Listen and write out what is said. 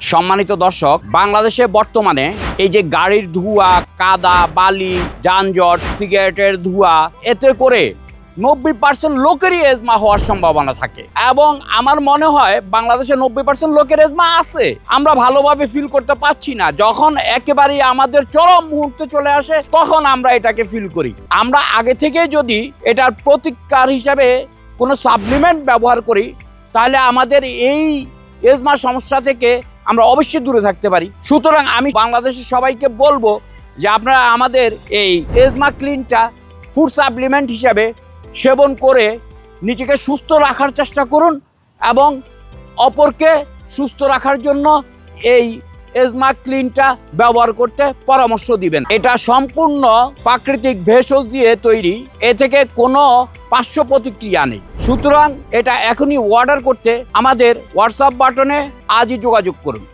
সম্মানিত দর্শক, বাংলাদেশে বর্তমানে এই যে গাড়ির ধোঁয়া, কাদা, বালি, যানজট, সিগারেটের ধোঁয়া, এতে করে 90% লোকেরই এজমা হওয়ার সম্ভাবনা থাকে। এবং আমার মনে হয় বাংলাদেশে 90% লোকের এজমা আছে, আমরা ভালোভাবে ফিল করতে পারছি না। যখন একেবারেই আমাদের চরম মুহূর্তে চলে আসে তখন আমরা এটাকে ফিল করি। আমরা আগে থেকে যদি এটার প্রতিকার হিসাবে কোনো সাপ্লিমেন্ট ব্যবহার করি তাহলে আমাদের এই এজমা সমস্যা থেকে আমরা অবশ্যই দূরে থাকতে পারি। সুতরাং আমি বাংলাদেশের সবাইকে বলবো যে আপনারা আমাদের এই এজমা ক্লিনটা ফুড সাপ্লিমেন্ট হিসাবে সেবন করে নিজেকে সুস্থ রাখার চেষ্টা করুন এবং অপরকে সুস্থ রাখার জন্য এই এজমা ক্লিনটা ব্যবহার করতে পরামর্শ দিবেন। এটা সম্পূর্ণ প্রাকৃতিক ভেষজ দিয়ে তৈরি, এ থেকে কোনো পার্শ্ব প্রতিক্রিয়া নেই। সুতরাং এটা এখনই অর্ডার করতে আমাদের হোয়াটসঅ্যাপ বাটনে আজই যোগাযোগ করুন।